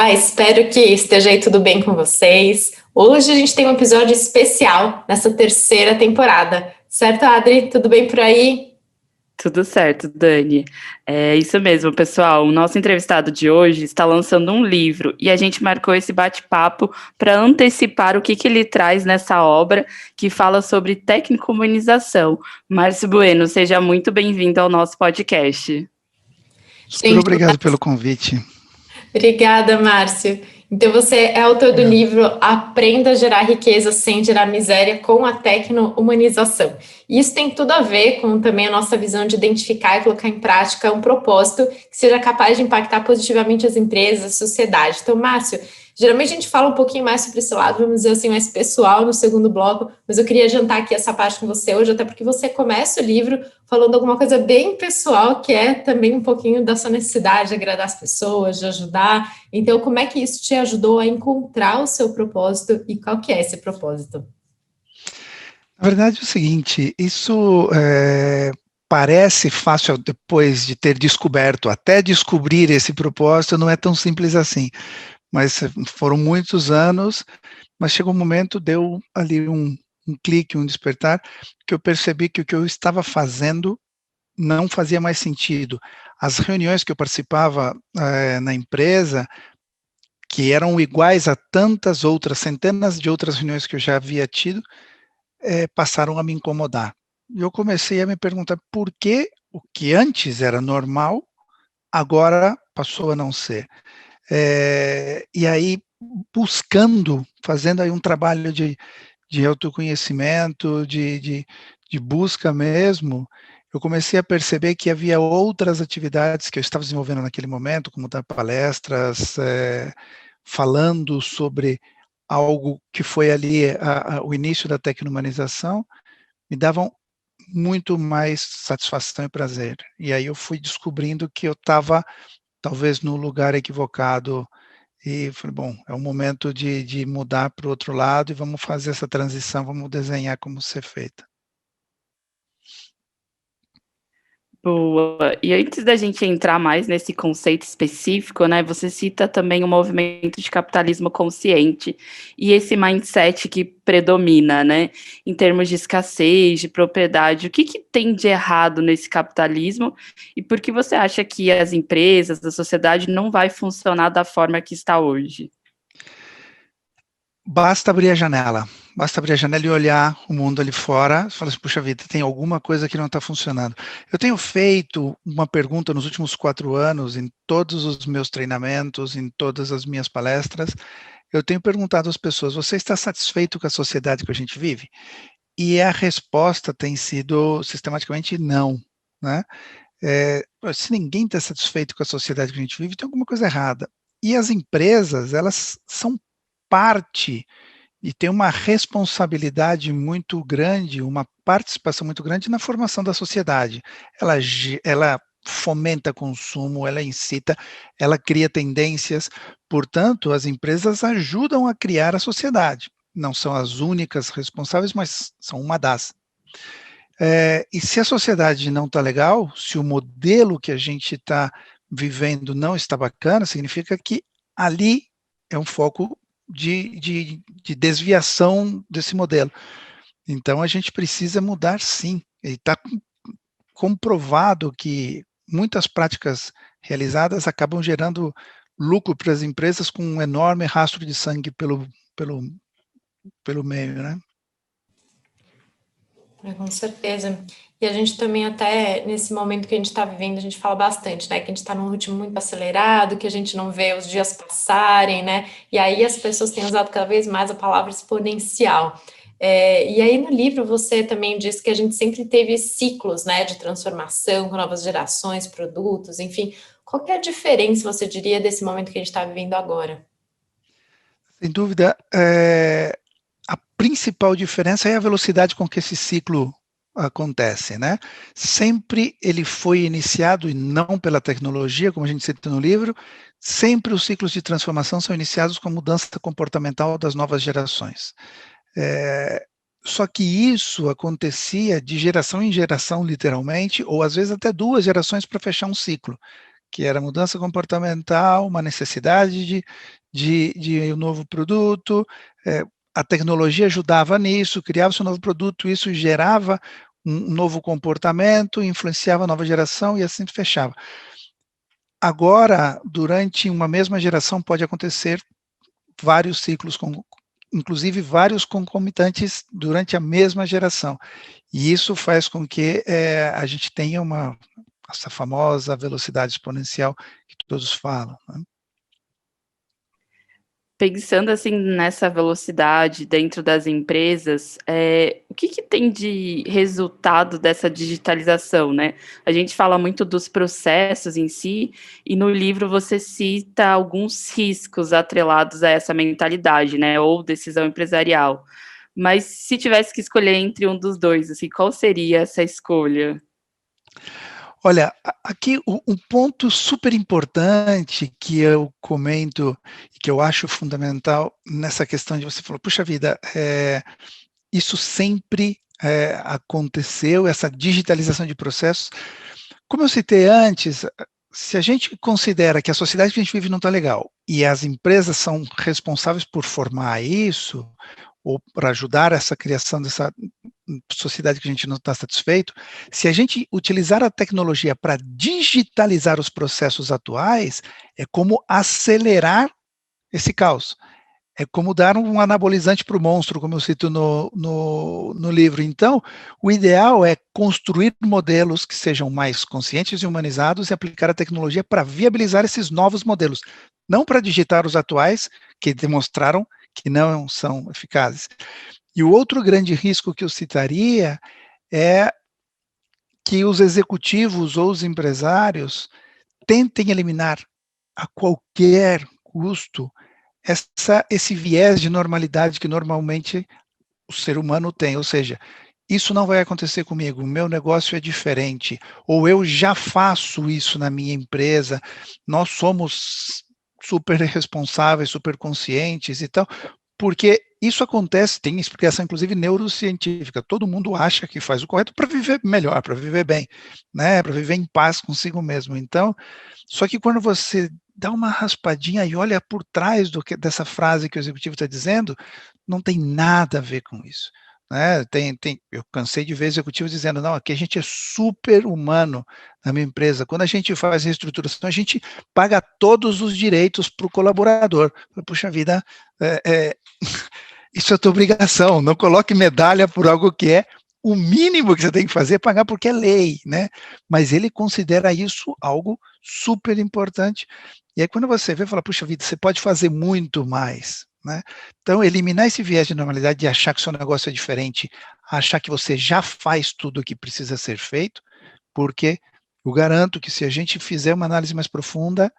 Olá, espero que esteja aí tudo bem com vocês. Hoje a gente tem um episódio especial nessa terceira temporada. Certo, Adri? Tudo bem por aí? Tudo certo, Dani. É isso mesmo, pessoal. O nosso entrevistado de hoje está lançando um livro e a gente marcou esse bate-papo para antecipar o que ele traz nessa obra que fala sobre tecnicomonização. Márcio Bueno, seja muito bem-vindo ao nosso podcast. Super obrigado pelo convite. Obrigada, Márcio. Então, você é autor do livro Aprenda a Gerar Riqueza Sem Gerar Miséria com a Tecno-Humanização. E isso tem tudo a ver com também a nossa visão de identificar e colocar em prática um propósito que seja capaz de impactar positivamente as empresas, a sociedade. Então, Márcio, geralmente a gente fala um pouquinho mais sobre esse lado, vamos dizer assim, mais pessoal no segundo bloco, mas eu queria adiantar aqui essa parte com você hoje, até porque você começa o livro falando alguma coisa bem pessoal, que é também um pouquinho da sua necessidade de agradar as pessoas, de ajudar. Então, como é que isso te ajudou a encontrar o seu propósito e qual que é esse propósito? Na verdade é o seguinte, isso parece fácil depois de ter descoberto, até descobrir esse propósito não é tão simples assim, mas foram muitos anos, mas chegou um momento, deu ali um clique, um despertar, que eu percebi que o que eu estava fazendo não fazia mais sentido. As reuniões que eu participava na empresa, que eram iguais a tantas outras, centenas de outras reuniões que eu já havia tido, passaram a me incomodar. E eu comecei a me perguntar por que o que antes era normal, agora passou a não ser. E aí, fazendo aí um trabalho de autoconhecimento, de busca mesmo, eu comecei a perceber que havia outras atividades que eu estava desenvolvendo naquele momento, como dar palestras, falando sobre algo que foi ali o início da tecno-humanização, me davam muito mais satisfação e prazer. E aí eu fui descobrindo que eu estava talvez no lugar equivocado e falei, bom, é o momento de mudar para o outro lado e vamos fazer essa transição, vamos desenhar como ser feita. Boa. E antes da gente entrar mais nesse conceito específico, né, você cita também o movimento de capitalismo consciente e esse mindset que predomina, né, em termos de escassez, de propriedade. O que tem de errado nesse capitalismo e por que você acha que as empresas, a sociedade não vai funcionar da forma que está hoje? Basta abrir a janela e olhar o mundo ali fora, e falar assim, puxa vida, tem alguma coisa que não está funcionando. Eu tenho feito uma pergunta nos últimos 4 anos, em todos os meus treinamentos, em todas as minhas palestras, eu tenho perguntado às pessoas, você está satisfeito com a sociedade que a gente vive? E a resposta tem sido sistematicamente não, né? Se ninguém está satisfeito com a sociedade que a gente vive, tem alguma coisa errada. E as empresas, elas são parte e tem uma responsabilidade muito grande, uma participação muito grande na formação da sociedade. Ela fomenta consumo, ela incita, ela cria tendências, portanto, as empresas ajudam a criar a sociedade. Não são as únicas responsáveis, mas são uma das. E se a sociedade não está legal, se o modelo que a gente está vivendo não está bacana, significa que ali é um foco de desviação desse modelo. Então, a gente precisa mudar sim. E está comprovado que muitas práticas realizadas acabam gerando lucro para as empresas com um enorme rastro de sangue pelo meio, né? Com certeza. E a gente também até, nesse momento que a gente está vivendo, a gente fala bastante, né? Que a gente está num ritmo muito acelerado, que a gente não vê os dias passarem, né? E aí as pessoas têm usado cada vez mais a palavra exponencial. E aí no livro você também diz que a gente sempre teve ciclos, né? De transformação com novas gerações, produtos, enfim. Qual que é a diferença, você diria, desse momento que a gente está vivendo agora? Sem dúvida, a principal diferença é a velocidade com que esse ciclo acontece, né? Sempre ele foi iniciado, e não pela tecnologia, como a gente cita no livro, sempre os ciclos de transformação são iniciados com a mudança comportamental das novas gerações. Só que isso acontecia de geração em geração, literalmente, ou às vezes até 2 gerações para fechar um ciclo. que era mudança comportamental, uma necessidade de um novo produto, a tecnologia ajudava nisso, criava-se um novo produto, isso gerava um novo comportamento, influenciava a nova geração e assim fechava. Agora, durante uma mesma geração, pode acontecer vários ciclos, inclusive vários concomitantes durante a mesma geração. E isso faz com que a gente tenha essa famosa velocidade exponencial que todos falam, né? Pensando assim nessa velocidade dentro das empresas, o que tem de resultado dessa digitalização, né? A gente fala muito dos processos em si, e no livro você cita alguns riscos atrelados a essa mentalidade, né? Ou decisão empresarial. Mas se tivesse que escolher entre um dos dois, assim, qual seria essa escolha? Olha, aqui um ponto super importante que eu comento e que eu acho fundamental nessa questão de você falou, puxa vida, isso sempre aconteceu, essa digitalização de processos. Como eu citei antes, se a gente considera que a sociedade que a gente vive não está legal e as empresas são responsáveis por formar isso, ou para ajudar essa criação dessa sociedade que a gente não está satisfeito, se a gente utilizar a tecnologia para digitalizar os processos atuais, é como acelerar esse caos. É como dar um anabolizante para o monstro, como eu cito no livro. Então, o ideal é construir modelos que sejam mais conscientes e humanizados e aplicar a tecnologia para viabilizar esses novos modelos, não para digitar os atuais, que demonstraram que não são eficazes. E o outro grande risco que eu citaria é que os executivos ou os empresários tentem eliminar a qualquer custo esse viés de normalidade que normalmente o ser humano tem, ou seja, isso não vai acontecer comigo, o meu negócio é diferente, ou eu já faço isso na minha empresa, nós somos super responsáveis, super conscientes e tal, porque isso acontece, tem explicação inclusive neurocientífica, todo mundo acha que faz o correto para viver melhor, para viver bem, né, para viver em paz consigo mesmo. Então, só que quando você dá uma raspadinha e olha por trás dessa frase que o executivo está dizendo, não tem nada a ver com isso, né? Eu cansei de ver executivos dizendo, não, aqui a gente é super humano na minha empresa, quando a gente faz reestruturação, a gente paga todos os direitos para o colaborador. Puxa vida, isso é tua obrigação, não coloque medalha por algo que é o mínimo que você tem que fazer é pagar porque é lei, né? Mas ele considera isso algo super importante. E aí quando você vê, fala, puxa vida, você pode fazer muito mais, né? Então, eliminar esse viés de normalidade de achar que o seu negócio é diferente, achar que você já faz tudo o que precisa ser feito, porque eu garanto que se a gente fizer uma análise mais profunda,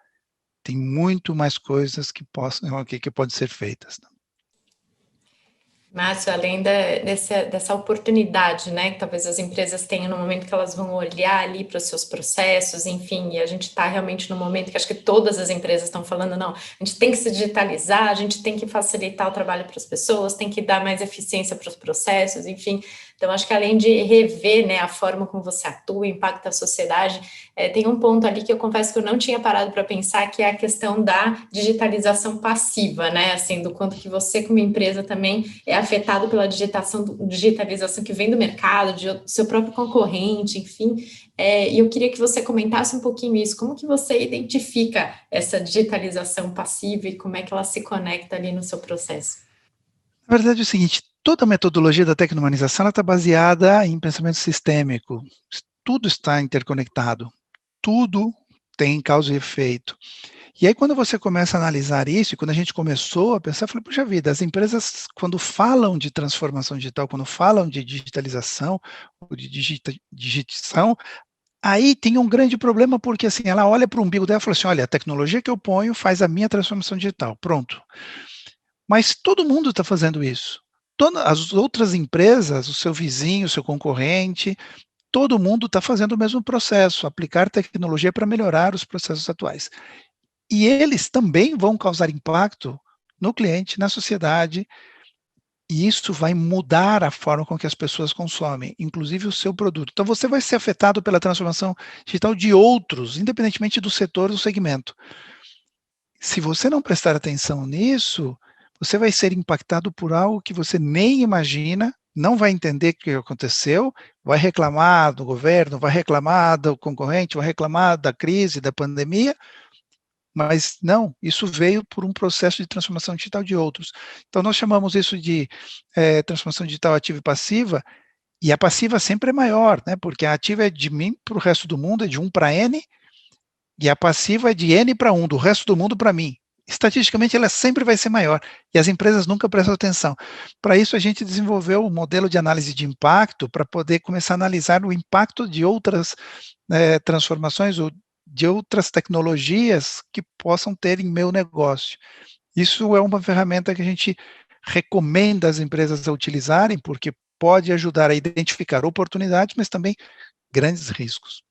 tem muito mais coisas que podem ser feitas. Márcio, além dessa oportunidade, né, que talvez as empresas tenham no momento que elas vão olhar ali para os seus processos, enfim, e a gente está realmente no momento que acho que todas as empresas estão falando, não, a gente tem que se digitalizar, a gente tem que facilitar o trabalho para as pessoas, tem que dar mais eficiência para os processos, enfim. Então, acho que além de rever, né, a forma como você atua, impacta a sociedade, tem um ponto ali que eu confesso que eu não tinha parado para pensar, que é a questão da digitalização passiva, né, assim, do quanto que você como empresa também é afetado pela digitalização que vem do mercado, do seu próprio concorrente, enfim, e eu queria que você comentasse um pouquinho isso, como que você identifica essa digitalização passiva e como é que ela se conecta ali no seu processo? Na verdade é o seguinte, toda a metodologia da tecnomanização está baseada em pensamento sistêmico, tudo está interconectado, tudo tem causa e efeito. E aí, quando você começa a analisar isso, e quando a gente começou a pensar, eu falei, puxa vida, as empresas, quando falam de transformação digital, quando falam de digitalização, ou de digitação, aí tem um grande problema, porque assim, ela olha para o umbigo dela e fala assim, olha, a tecnologia que eu ponho faz a minha transformação digital, pronto. Mas todo mundo está fazendo isso. Todas as outras empresas, o seu vizinho, o seu concorrente, todo mundo está fazendo o mesmo processo, aplicar tecnologia para melhorar os processos atuais. E eles também vão causar impacto no cliente, na sociedade, E isso vai mudar a forma com que as pessoas consomem, inclusive o seu produto. Então, você vai ser afetado pela transformação digital de outros, independentemente do setor ou do segmento. Se você não prestar atenção nisso, você vai ser impactado por algo que você nem imagina, não vai entender o que aconteceu, vai reclamar do governo, vai reclamar do concorrente, vai reclamar da crise, da pandemia, mas não, isso veio por um processo de transformação digital de outros. Então, nós chamamos isso de transformação digital ativa e passiva, e a passiva sempre é maior, né? Porque a ativa é de mim para o resto do mundo, é de 1 para N, e a passiva é de N para 1, do resto do mundo para mim. Estatisticamente, ela sempre vai ser maior, e as empresas nunca prestam atenção. Para isso, a gente desenvolveu um modelo de análise de impacto, para poder começar a analisar o impacto de outras transformações, ou de outras tecnologias que possam ter em meu negócio. Isso é uma ferramenta que a gente recomenda às empresas a utilizarem, porque pode ajudar a identificar oportunidades, mas também grandes riscos.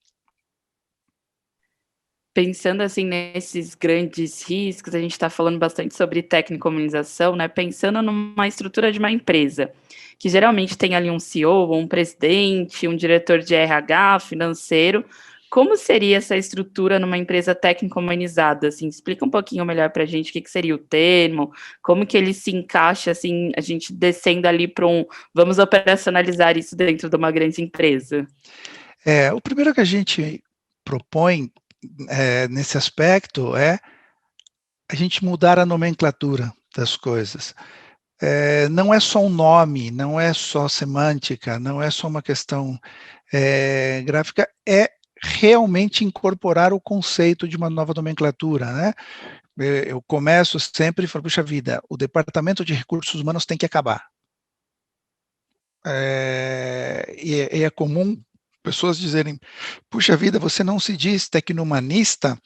Pensando assim nesses grandes riscos, a gente está falando bastante sobre tecnicomonização, né? Pensando numa estrutura de uma empresa, que geralmente tem ali um CEO, um presidente, um diretor de RH, financeiro. Como seria essa estrutura numa empresa tecnicomonizada? Assim, explica um pouquinho melhor para a gente o que seria o termo, como que ele se encaixa, assim, a gente descendo ali para vamos operacionalizar isso dentro de uma grande empresa. O primeiro que a gente propõe nesse aspecto é a gente mudar a nomenclatura das coisas. Não é só um nome, não é só semântica, não é só uma questão gráfica, é realmente incorporar o conceito de uma nova nomenclatura, né? Eu começo sempre e falo, puxa vida, o Departamento de Recursos Humanos tem que acabar. E é comum pessoas dizerem, puxa vida, você não se diz tecnohumanista,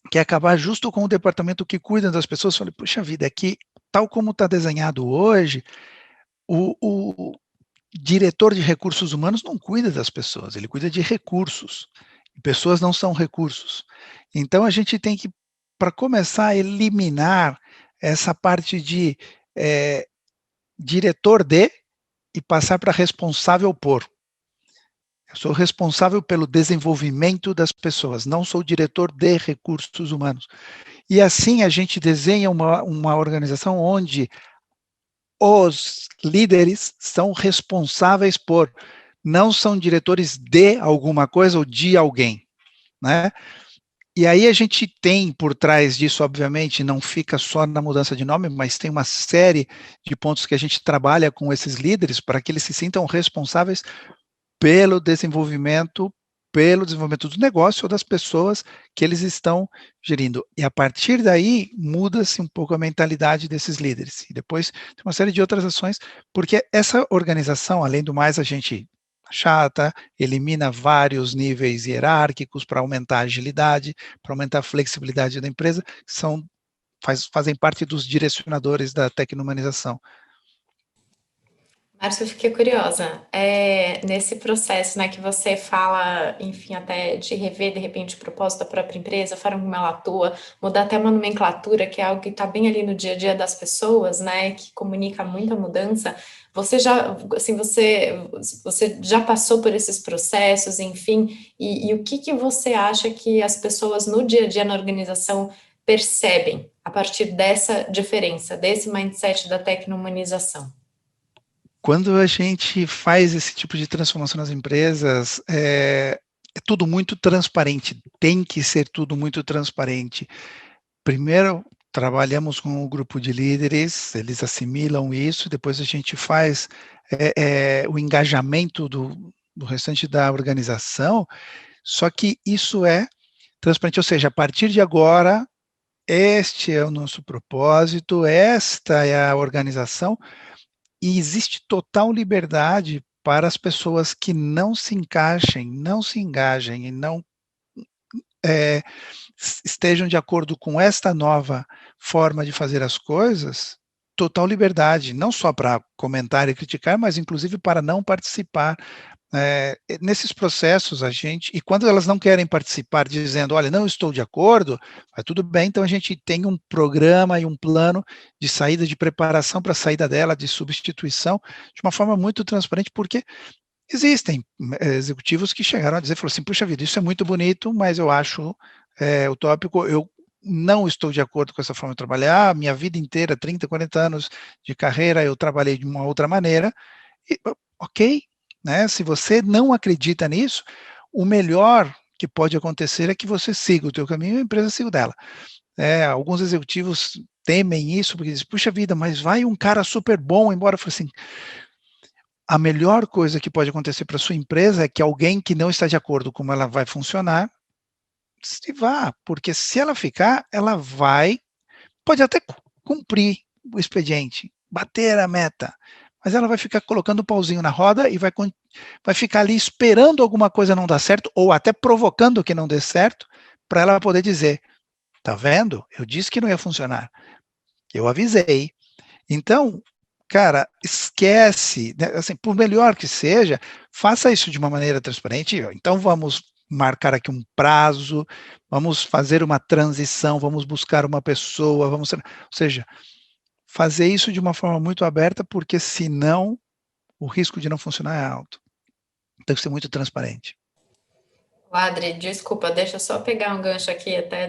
quer acabar justo com o departamento que cuida das pessoas. Eu falei, puxa vida, é que tal como está desenhado hoje, o diretor de recursos humanos não cuida das pessoas, ele cuida de recursos. E pessoas não são recursos. Então, a gente tem que, para começar a eliminar essa parte de diretor de e passar para responsável por. Eu sou responsável pelo desenvolvimento das pessoas, não sou diretor de recursos humanos. E assim a gente desenha uma organização onde os líderes são responsáveis por, não são diretores de alguma coisa ou de alguém, né? E aí a gente tem por trás disso, obviamente, não fica só na mudança de nome, mas tem uma série de pontos que a gente trabalha com esses líderes para que eles se sintam responsáveis pelo desenvolvimento do negócio ou das pessoas que eles estão gerindo. E a partir daí, muda-se um pouco a mentalidade desses líderes. E depois tem uma série de outras ações, porque essa organização, além do mais, a gente chata, elimina vários níveis hierárquicos para aumentar a agilidade, para aumentar a flexibilidade da empresa, fazem parte dos direcionadores da tecnomanização. Márcio, eu fiquei curiosa. Nesse processo, né, que você fala, enfim, até de rever, de repente, o propósito da própria empresa, a forma como ela atua, mudar até uma nomenclatura, que é algo que está bem ali no dia a dia das pessoas, né, que comunica muita mudança. Você já, assim, você já passou por esses processos, enfim, e o que você acha que as pessoas no dia a dia na organização percebem a partir dessa diferença, desse mindset da tecno-humanização? Quando a gente faz esse tipo de transformação nas empresas, é tudo muito transparente, tem que ser tudo muito transparente. Primeiro, trabalhamos com um grupo de líderes, eles assimilam isso, depois a gente faz o engajamento do restante da organização, só que isso é transparente, ou seja, a partir de agora, este é o nosso propósito, esta é a organização, e existe total liberdade para as pessoas que não se encaixem, não se engajem e não estejam de acordo com esta nova forma de fazer as coisas, total liberdade, não só para comentar e criticar, mas inclusive para não participar Nesses processos e quando elas não querem participar dizendo, olha, não estou de acordo, tudo bem, então a gente tem um programa e um plano de saída, de preparação para a saída dela, de substituição, de uma forma muito transparente, porque existem executivos que chegaram a dizer, falou assim, puxa vida, isso é muito bonito, mas eu acho utópico, eu não estou de acordo com essa forma de trabalhar, minha vida inteira, 30, 40 anos de carreira, eu trabalhei de uma outra maneira, e, ok, né? Se você não acredita nisso, o melhor que pode acontecer é que você siga o teu caminho e a empresa siga o dela. Alguns executivos temem isso, porque dizem, puxa vida, mas vai um cara super bom embora. Eu falo assim, a melhor coisa que pode acontecer para a sua empresa é que alguém que não está de acordo com como ela vai funcionar, se vá, porque se ela ficar, ela pode até cumprir o expediente, bater a meta, mas ela vai ficar colocando o pauzinho na roda e vai ficar ali esperando alguma coisa não dar certo, ou até provocando que não dê certo, para ela poder dizer, tá vendo? Eu disse que não ia funcionar, eu avisei. Então, cara, esquece, né? Assim, por melhor que seja, faça isso de uma maneira transparente, então vamos marcar aqui um prazo, vamos fazer uma transição, vamos buscar uma pessoa, ou seja, fazer isso de uma forma muito aberta, porque senão o risco de não funcionar é alto. Tem que ser muito transparente. Adri, desculpa, deixa eu só pegar um gancho aqui até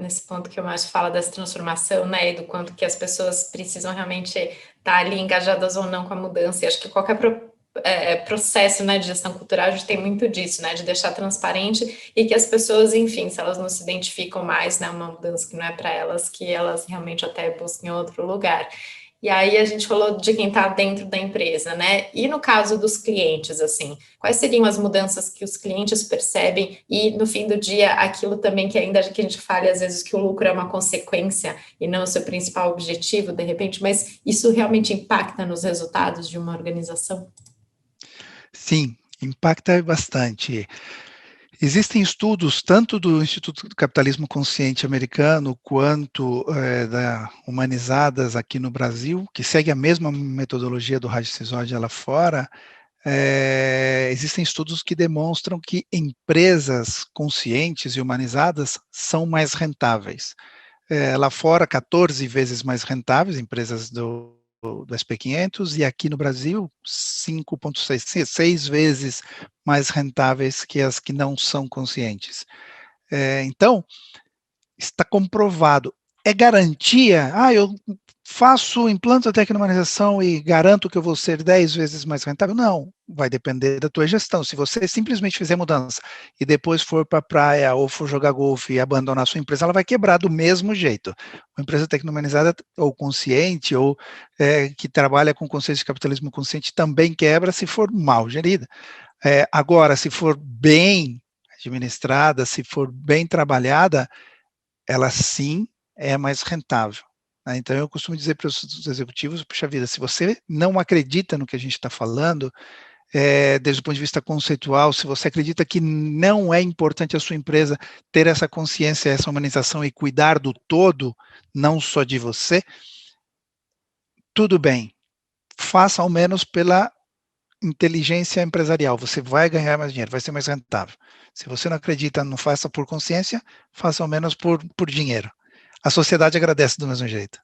nesse ponto que o Márcio fala dessa transformação, né, e do quanto que as pessoas precisam realmente estar ali engajadas ou não com a mudança, e acho que qualquer processo, né, de gestão cultural, a gente tem muito disso, né, de deixar transparente e que as pessoas, enfim, se elas não se identificam mais, né, uma mudança que não é para elas, que elas realmente até busquem outro lugar. E aí a gente falou de quem está dentro da empresa, né? E no caso dos clientes, assim, quais seriam as mudanças que os clientes percebem e no fim do dia aquilo também que ainda que a gente fale às vezes que o lucro é uma consequência e não o seu principal objetivo, de repente, mas isso realmente impacta nos resultados de uma organização? Sim, impacta bastante. Existem estudos, tanto do Instituto do Capitalismo Consciente americano, quanto da Humanizadas aqui no Brasil, que segue a mesma metodologia do Raj Sisodia lá fora. Existem estudos que demonstram que empresas conscientes e humanizadas são mais rentáveis. Lá fora, 14 vezes mais rentáveis, empresas do SP500, e aqui no Brasil, 5,6, 6 vezes mais rentáveis que as que não são conscientes. Então, está comprovado. É garantia? Eu faço, implanto a tecnologização e garanto que eu vou ser 10 vezes mais rentável? Não, vai depender da tua gestão. Se você simplesmente fizer mudança e depois for para a praia ou for jogar golfe e abandonar a sua empresa, ela vai quebrar do mesmo jeito. Uma empresa tecnomanizada ou consciente ou que trabalha com conceitos de capitalismo consciente também quebra se for mal gerida. Agora, se for bem administrada, se for bem trabalhada, ela sim é mais rentável. Né? Então, eu costumo dizer para os executivos, puxa vida, se você não acredita no que a gente está falando, desde o ponto de vista conceitual, se você acredita que não é importante a sua empresa ter essa consciência, essa humanização e cuidar do todo, não só de você, tudo bem, faça ao menos pela inteligência empresarial, você vai ganhar mais dinheiro, vai ser mais rentável. Se você não acredita, não faça por consciência, faça ao menos por dinheiro. A sociedade agradece do mesmo jeito.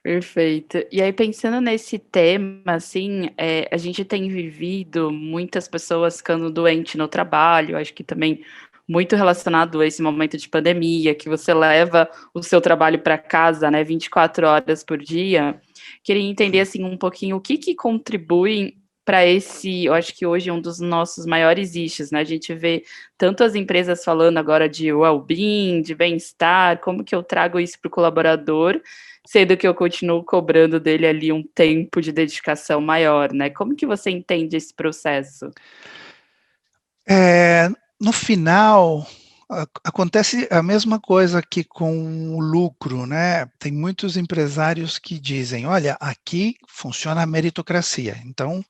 Perfeito. E aí, pensando nesse tema, assim, a gente tem vivido muitas pessoas ficando doentes no trabalho, acho que também muito relacionado a esse momento de pandemia, que você leva o seu trabalho para casa, né, 24 horas por dia. Queria entender, assim, um pouquinho o que contribui para esse, eu acho que hoje é um dos nossos maiores issues, né, a gente vê tanto as empresas falando agora de well-being, de bem-estar, como que eu trago isso para o colaborador, sendo que eu continuo cobrando dele ali um tempo de dedicação maior, né? Como que você entende esse processo? No final, acontece a mesma coisa que com o lucro, né? Tem muitos empresários que dizem, olha, aqui funciona a meritocracia, então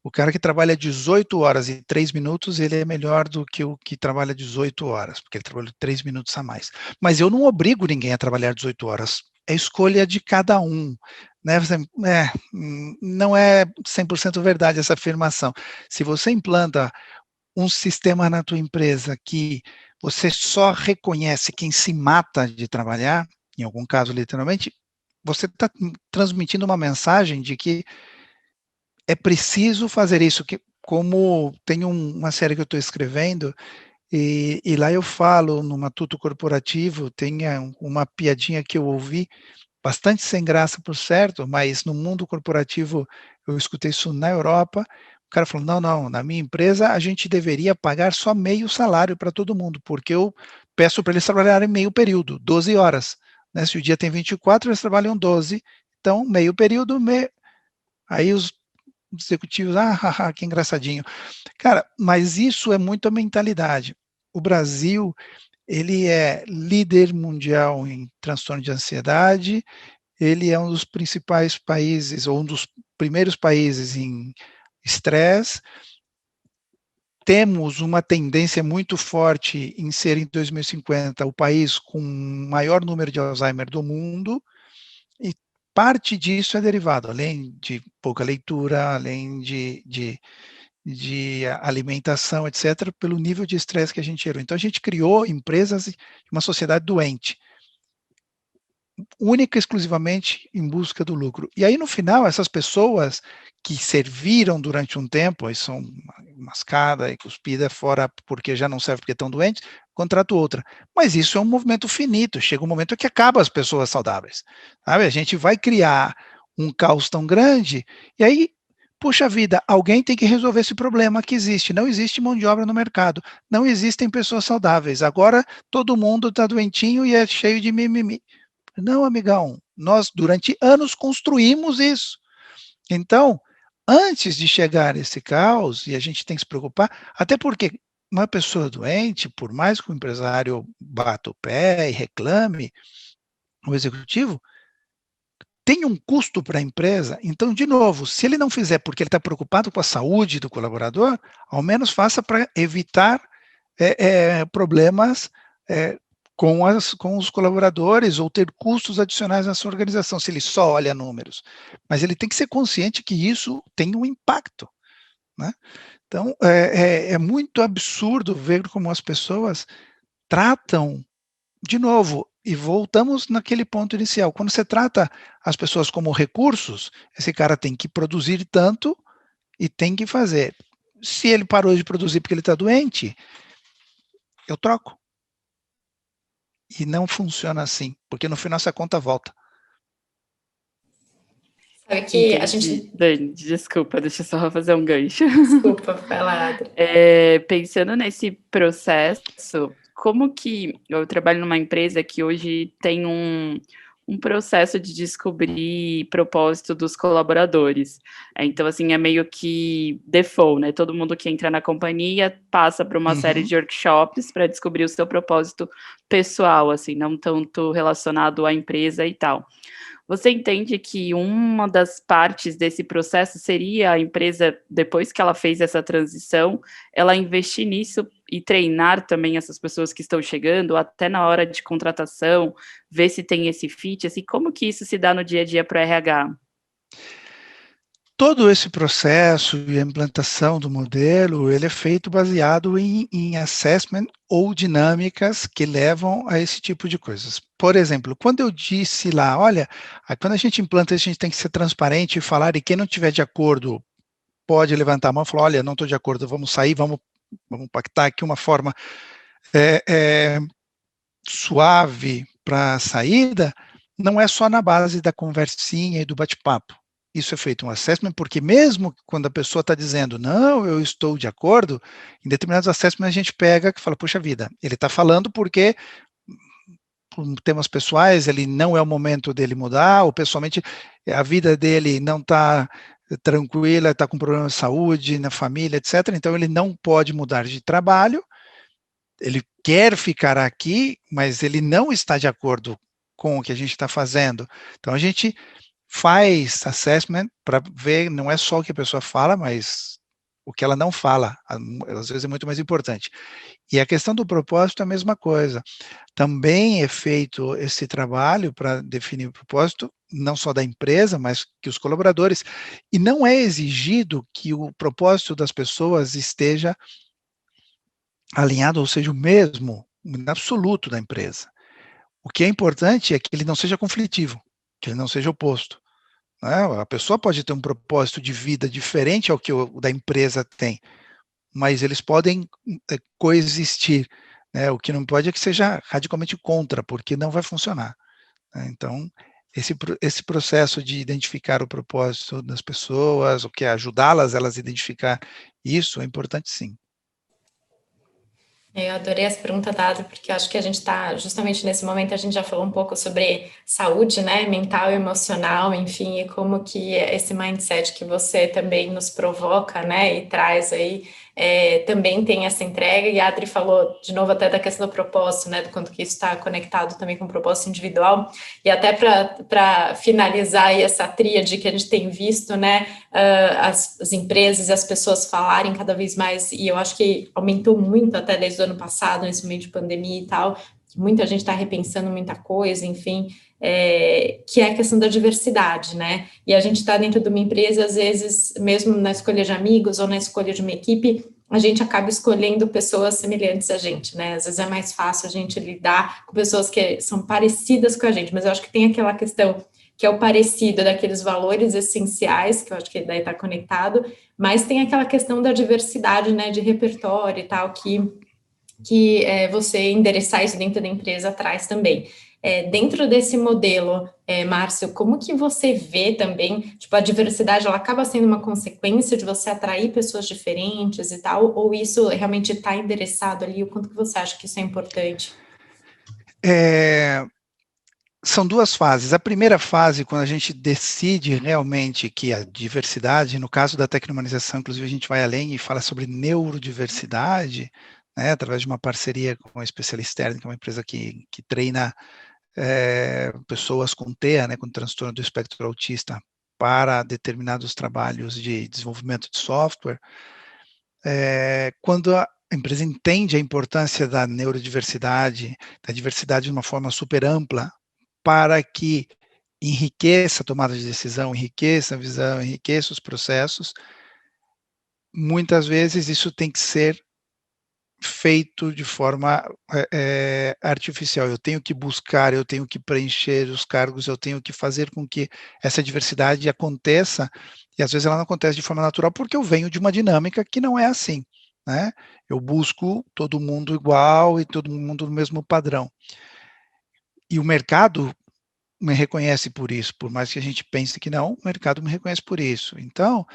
o cara que trabalha 18 horas e 3 minutos, ele é melhor do que o que trabalha 18 horas, porque ele trabalha 3 minutos a mais. Mas eu não obrigo ninguém a trabalhar 18 horas, é escolha de cada um. né? Não é 100% verdade essa afirmação. Se você implanta um sistema na tua empresa que você só reconhece quem se mata de trabalhar, em algum caso literalmente, você está transmitindo uma mensagem de que é preciso fazer isso, que como tem uma série que eu estou escrevendo, e lá eu falo, no Matuto Corporativo, tem uma piadinha que eu ouvi, bastante sem graça, por certo, mas no mundo corporativo, eu escutei isso na Europa, o cara falou, não, na minha empresa a gente deveria pagar só meio salário para todo mundo, porque eu peço para eles trabalharem meio período, 12 horas, né? Se o dia tem 24, eles trabalham 12, então meio período, aí os executivos, que engraçadinho. Cara, mas isso é muito a mentalidade. O Brasil, ele é líder mundial em transtorno de ansiedade, ele é um dos principais países, ou um dos primeiros países em estresse. Temos uma tendência muito forte em ser, em 2050, o país com o maior número de Alzheimer do mundo, e parte disso é derivado, além de pouca leitura, além de alimentação, etc., pelo nível de estresse que a gente gerou. Então, a gente criou empresas e uma sociedade doente, única e exclusivamente em busca do lucro. E aí, no final, essas pessoas que serviram durante um tempo, aí são mascada e cuspida fora porque já não serve porque estão doentes, contrato outra. Mas isso é um movimento finito, chega um momento que acaba as pessoas saudáveis. Sabe? A gente vai criar um caos tão grande, e aí, puxa vida, alguém tem que resolver esse problema que existe. Não existe mão de obra no mercado, não existem pessoas saudáveis. Agora, todo mundo está doentinho e é cheio de mimimi. Não, amigão, nós durante anos construímos isso. Então, antes de chegar esse caos, e a gente tem que se preocupar, até porque uma pessoa doente, por mais que o empresário bata o pé e reclame, o executivo, tem um custo para a empresa. Então, de novo, se ele não fizer porque ele está preocupado com a saúde do colaborador, ao menos faça para evitar problemas com os colaboradores ou ter custos adicionais na sua organização, se ele só olha números. Mas ele tem que ser consciente que isso tem um impacto, né? Então, é muito absurdo ver como as pessoas tratam, de novo, e voltamos naquele ponto inicial, quando você trata as pessoas como recursos, esse cara tem que produzir tanto e tem que fazer. Se ele parou de produzir porque ele está doente, eu troco. E não funciona assim, porque no final essa conta volta. Sabe que Entendi. a gente... Dani, desculpa, deixa eu só fazer um gancho. Desculpa, vai lá, Adri. Pensando nesse processo, como que eu trabalho numa empresa que hoje tem um processo de descobrir propósito dos colaboradores. Então, assim, é meio que default, né? Todo mundo que entra na companhia passa por uma série de workshops para descobrir o seu propósito pessoal, assim, não tanto relacionado à empresa e tal. Você entende que uma das partes desse processo seria a empresa, depois que ela fez essa transição, ela investir nisso e treinar também essas pessoas que estão chegando, até na hora de contratação, ver se tem esse fit, assim, como que isso se dá no dia a dia para o RH? Todo esse processo e a implantação do modelo, ele é feito baseado em assessment ou dinâmicas que levam a esse tipo de coisas. Por exemplo, quando eu disse lá, olha, quando a gente implanta, a gente tem que ser transparente e falar, e quem não tiver de acordo pode levantar a mão e falar, olha, não estou de acordo, vamos sair, vamos pactar aqui uma forma suave para a saída, não é só na base da conversinha e do bate-papo. Isso é feito um assessment, porque mesmo quando a pessoa está dizendo, não, eu estou de acordo, em determinados assessments a gente pega e fala, puxa vida, ele está falando porque, por temas pessoais, ele não é o momento dele mudar, ou pessoalmente a vida dele não está tranquila, está com problema de saúde, na família, etc., então ele não pode mudar de trabalho, ele quer ficar aqui, mas ele não está de acordo com o que a gente está fazendo. Então, a gente faz assessment para ver, não é só o que a pessoa fala, mas o que ela não fala, às vezes é muito mais importante. E a questão do propósito é a mesma coisa. Também é feito esse trabalho para definir o propósito, não só da empresa, mas que os colaboradores, e não é exigido que o propósito das pessoas esteja alinhado, ou seja, o mesmo, no absoluto da empresa. O que é importante é que ele não seja conflitivo, que ele não seja oposto, né? A pessoa pode ter um propósito de vida diferente ao que o da empresa tem, mas eles podem coexistir, né? O que não pode é que seja radicalmente contra, porque não vai funcionar, né? Então, esse processo de identificar o propósito das pessoas, o que é ajudá-las, elas a identificar isso, é importante sim. Eu adorei essa pergunta dada, porque eu acho que a gente está, justamente nesse momento, a gente já falou um pouco sobre saúde, né, mental e emocional, enfim, e como que esse mindset que você também nos provoca, né, e traz aí, também tem essa entrega, e a Adri falou, de novo, até da questão do propósito, né, do quanto que isso está conectado também com o propósito individual, e até para finalizar aí essa tríade que a gente tem visto, né, as empresas e as pessoas falarem cada vez mais, e eu acho que aumentou muito até desde o ano passado, nesse momento de pandemia e tal, muita gente está repensando muita coisa, enfim, que é a questão da diversidade, né? E a gente está dentro de uma empresa, às vezes, mesmo na escolha de amigos ou na escolha de uma equipe, a gente acaba escolhendo pessoas semelhantes a gente, né? Às vezes é mais fácil a gente lidar com pessoas que são parecidas com a gente, mas eu acho que tem aquela questão que é o parecido daqueles valores essenciais, que eu acho que daí está conectado, mas tem aquela questão da diversidade, né, de repertório e tal, que você endereçar isso dentro da empresa traz também. Dentro desse modelo, Márcio, como que você vê também, tipo, a diversidade, ela acaba sendo uma consequência de você atrair pessoas diferentes e tal, ou isso realmente está endereçado ali, o quanto que você acha que isso é importante? São duas fases. A primeira fase, quando a gente decide realmente que a diversidade, no caso da tecnomanização, inclusive a gente vai além e fala sobre neurodiversidade, né, através de uma parceria com uma especialista externa, que é uma empresa que treina pessoas com TEA, né, com transtorno do espectro autista, para determinados trabalhos de desenvolvimento de software. Quando a empresa entende a importância da neurodiversidade, da diversidade de uma forma super ampla, para que enriqueça a tomada de decisão, enriqueça a visão, enriqueça os processos, muitas vezes isso tem que ser feito de forma artificial. Eu tenho que buscar, eu tenho que preencher os cargos, eu tenho que fazer com que essa diversidade aconteça, e às vezes ela não acontece de forma natural, porque eu venho de uma dinâmica que não é assim, né? Eu busco todo mundo igual e todo mundo no mesmo padrão. E o mercado me reconhece por isso, por mais que a gente pense que não, o mercado me reconhece por isso. Então,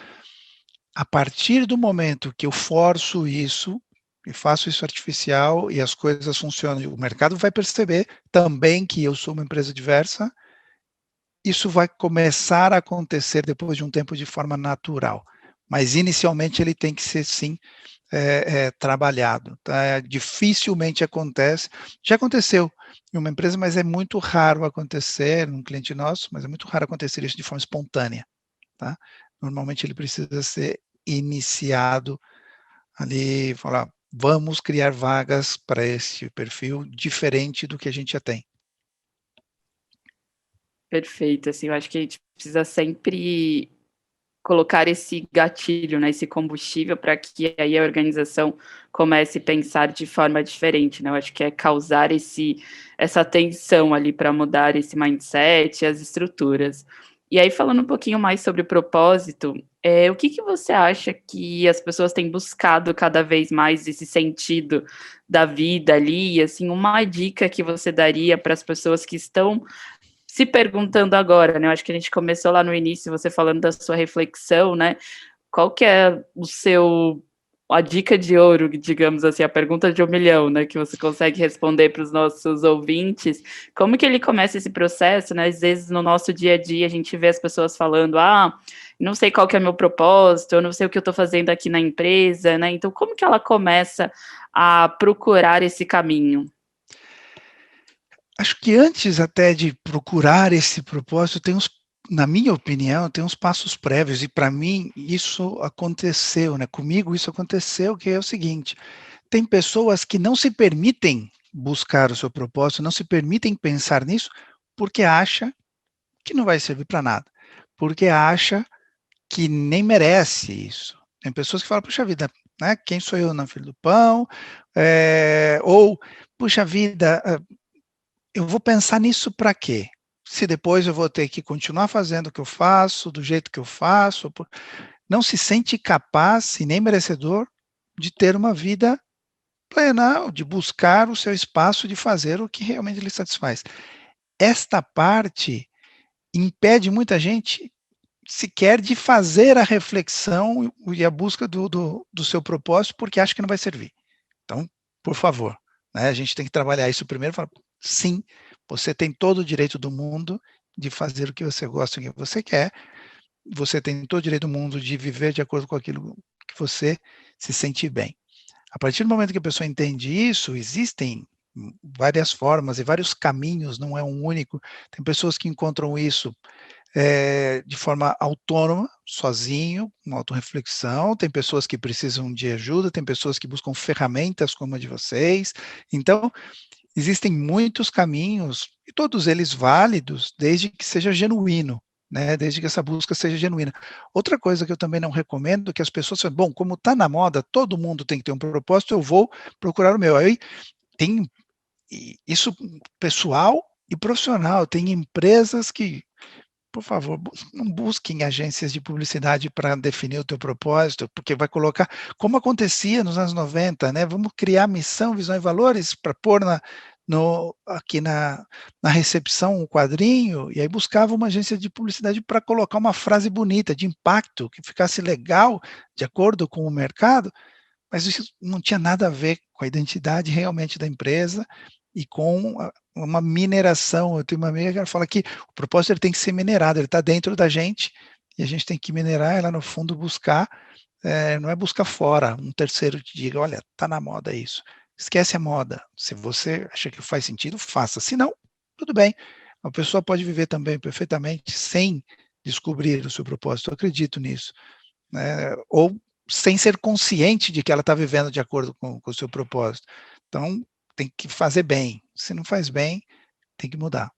a partir do momento que eu forço isso, e faço isso artificial e as coisas funcionam, o mercado vai perceber também que eu sou uma empresa diversa, isso vai começar a acontecer depois de um tempo de forma natural. Mas inicialmente ele tem que ser sim trabalhado. Tá? Dificilmente acontece. Já aconteceu em uma empresa, mas é muito raro acontecer, num cliente nosso, mas é muito raro acontecer isso de forma espontânea. Tá? Normalmente ele precisa ser iniciado ali, falar, vamos criar vagas para esse perfil diferente do que a gente já tem. Perfeito, assim, eu acho que a gente precisa sempre colocar esse gatilho, né, esse combustível para que aí a organização comece a pensar de forma diferente, né? Eu acho que é causar essa tensão ali para mudar esse mindset, as estruturas. E aí, falando um pouquinho mais sobre o propósito, o que você acha que as pessoas têm buscado cada vez mais esse sentido da vida ali? E, assim, uma dica que você daria para as pessoas que estão se perguntando agora, né? Eu acho que a gente começou lá no início, você falando da sua reflexão, né? Qual que é a dica de ouro, digamos assim, a pergunta de 1 milhão, né? Que você consegue responder para os nossos ouvintes. Como que ele começa esse processo, né? Às vezes no nosso dia a dia a gente vê as pessoas falando, não sei qual que é meu propósito, eu não sei o que eu estou fazendo aqui na empresa, né? Então, como que ela começa a procurar esse caminho? Acho que antes até de procurar esse propósito, tem na minha opinião, tem uns passos prévios, e para mim isso aconteceu, né? Comigo isso aconteceu, que é o seguinte: tem pessoas que não se permitem buscar o seu propósito, não se permitem pensar nisso, porque acha que não vai servir para nada, porque acha que nem merece isso. Tem pessoas que falam, puxa vida, né, quem sou eu na fila do pão? Ou, puxa vida, eu vou pensar nisso para quê? Se depois eu vou ter que continuar fazendo o que eu faço, do jeito que eu faço, não se sente capaz e nem merecedor de ter uma vida plena, de buscar o seu espaço, de fazer o que realmente lhe satisfaz. Esta parte impede muita gente sequer de fazer a reflexão e a busca do seu propósito, porque acha que não vai servir. Então, por favor, né, a gente tem que trabalhar isso primeiro, falar, sim, você tem todo o direito do mundo de fazer o que você gosta, o que você quer, você tem todo o direito do mundo de viver de acordo com aquilo que você se sente bem. A partir do momento que a pessoa entende isso, existem várias formas e vários caminhos, não é um único. Tem pessoas que encontram isso de forma autônoma, sozinho, uma autorreflexão, tem pessoas que precisam de ajuda, tem pessoas que buscam ferramentas como a de vocês. Então, existem muitos caminhos, e todos eles válidos, desde que seja genuíno, né? Desde que essa busca seja genuína. Outra coisa que eu também não recomendo é que as pessoas falem, bom, como está na moda, todo mundo tem que ter um propósito, eu vou procurar o meu. Aí tem isso pessoal e profissional, tem empresas que, por favor, não busquem agências de publicidade para definir o teu propósito, porque vai colocar, como acontecia nos anos 90, né? Vamos criar missão, visão e valores para pôr aqui na recepção um quadrinho, e aí buscava uma agência de publicidade para colocar uma frase bonita, de impacto, que ficasse legal, de acordo com o mercado, mas isso não tinha nada a ver com a identidade realmente da empresa e com uma mineração. Eu tenho uma amiga que ela fala que o propósito ele tem que ser minerado, ele está dentro da gente e a gente tem que minerar, ela no fundo buscar, não é buscar fora, um terceiro te diga, olha, está na moda isso. Esquece a moda, se você acha que faz sentido, faça, se não, tudo bem. A pessoa pode viver também perfeitamente sem descobrir o seu propósito, eu acredito nisso, né? Ou sem ser consciente de que ela está vivendo de acordo com o seu propósito. Então, tem que fazer bem. Se não faz bem, tem que mudar.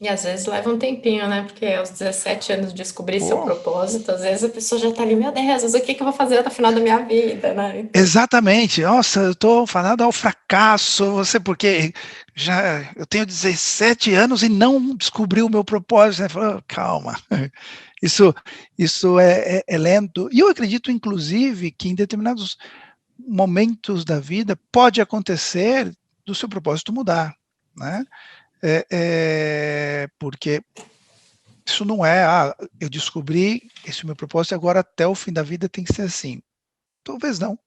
E às vezes leva um tempinho, né? Porque aos 17 anos descobrir seu Pô, propósito, às vezes a pessoa já tá ali, meu Deus, mas o que eu vou fazer até o final da minha vida, né? Então, exatamente. Nossa, eu estou falando ao fracasso, você, porque eu tenho 17 anos e não descobri o meu propósito. Né? Falei, oh, calma, isso é lento. E eu acredito, inclusive, que em determinados momentos da vida pode acontecer do seu propósito mudar, né? Porque isso não é, eu descobri esse meu propósito, agora até o fim da vida tem que ser assim. Talvez não.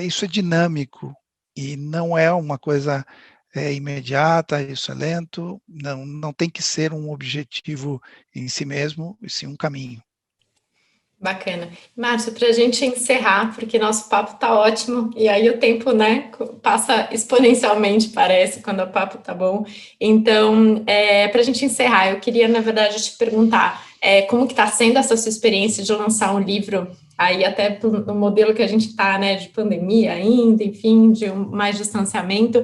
Isso é dinâmico e não é uma coisa imediata, isso é lento, não tem que ser um objetivo em si mesmo, e sim um caminho. bacana. Márcio, para a gente encerrar, porque nosso papo tá ótimo, e aí o tempo, né, passa exponencialmente, parece, quando o papo tá bom. Então, para a gente encerrar, eu queria, na verdade, te perguntar como que está sendo essa sua experiência de lançar um livro, aí até no modelo que a gente está, né, de pandemia ainda, enfim, de mais distanciamento,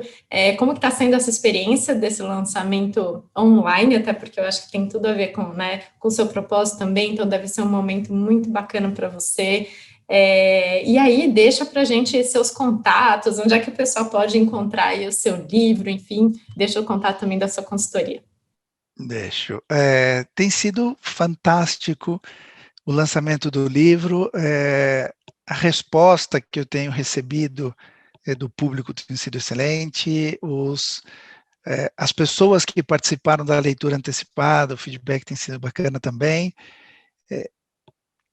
como que está sendo essa experiência desse lançamento online, até porque eu acho que tem tudo a ver com, né, com o seu propósito também, então deve ser um momento muito bacana para você. E aí, deixa para a gente seus contatos, onde é que o pessoal pode encontrar aí o seu livro, enfim, deixa eu contar também da sua consultoria. Deixa. Tem sido fantástico o lançamento do livro, a resposta que eu tenho recebido do público tem sido excelente, as pessoas que participaram da leitura antecipada, o feedback tem sido bacana também,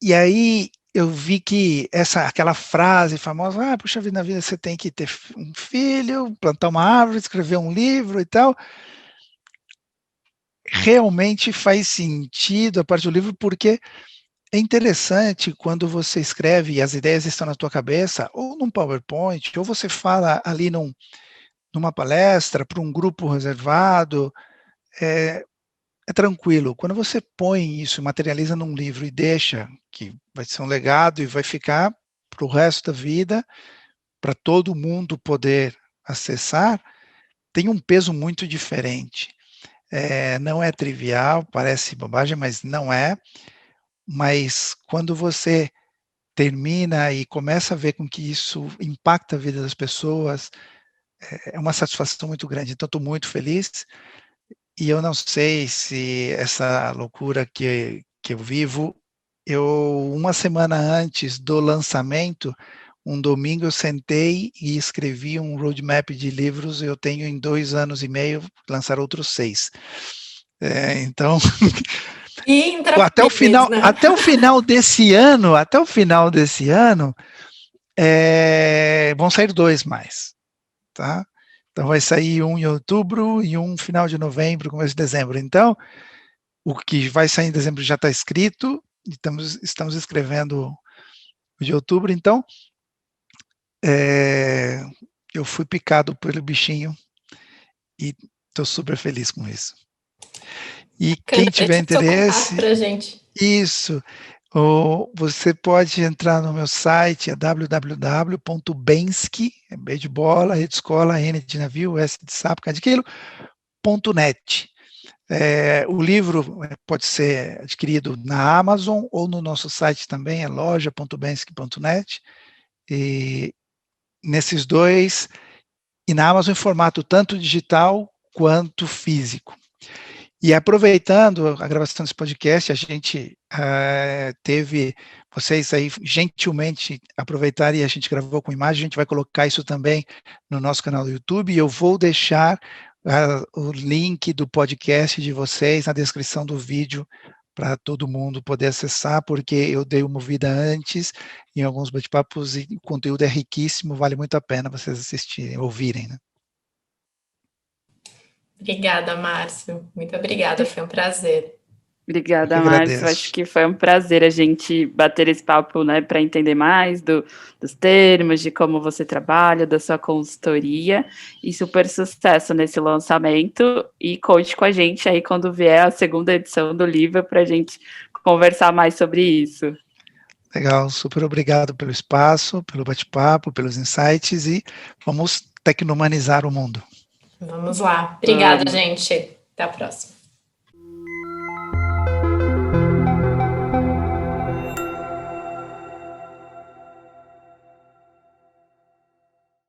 e aí eu vi que aquela frase famosa, puxa vida, na vida você tem que ter um filho, plantar uma árvore, escrever um livro e tal, realmente faz sentido a parte do livro, porque é interessante quando você escreve e as ideias estão na tua cabeça, ou num PowerPoint, ou você fala ali numa palestra para um grupo reservado, é tranquilo. Quando você põe isso, materializa num livro e deixa, que vai ser um legado e vai ficar para o resto da vida, para todo mundo poder acessar, tem um peso muito diferente. Não é trivial, parece bobagem, mas não é. Mas quando você termina e começa a ver com que isso impacta a vida das pessoas, é uma satisfação muito grande. Então, estou muito feliz. E eu não sei se essa loucura que eu vivo, uma semana antes do lançamento, um domingo eu sentei e escrevi um roadmap de livros, eu tenho em 2 anos e meio, lançar outros 6. Então, até o final desse ano, vão sair 2 mais, tá? Então vai sair um em outubro e um final de novembro, começo de dezembro. Então, o que vai sair em dezembro já está escrito, estamos escrevendo o de outubro, então eu fui picado pelo bichinho e estou super feliz com isso. E quem tiver interesse, pra gente. Isso, você pode entrar no meu site, é www.bensky, B de bola, E de escola, N de navio, S de sapo, K de quilo, .net. O livro pode ser adquirido na Amazon ou no nosso site também, é loja.bensky.net. E nesses dois, e na Amazon em formato tanto digital quanto físico. E aproveitando a gravação desse podcast, a gente teve vocês aí gentilmente aproveitaram e a gente gravou com imagem, a gente vai colocar isso também no nosso canal do YouTube, e eu vou deixar o link do podcast de vocês na descrição do vídeo para todo mundo poder acessar, porque eu dei uma ouvida antes em alguns bate-papos e o conteúdo é riquíssimo, vale muito a pena vocês assistirem, ouvirem, né? Obrigada, Márcio. Muito obrigada, foi um prazer. Obrigada, Márcio. Acho que foi um prazer a gente bater esse papo, né, para entender mais dos termos, de como você trabalha, da sua consultoria, e super sucesso nesse lançamento, e conte com a gente aí quando vier a segunda edição do livro para a gente conversar mais sobre isso. Legal, super obrigado pelo espaço, pelo bate-papo, pelos insights, e vamos tecnomanizar o mundo. Vamos lá. Obrigada, gente. Até a próxima.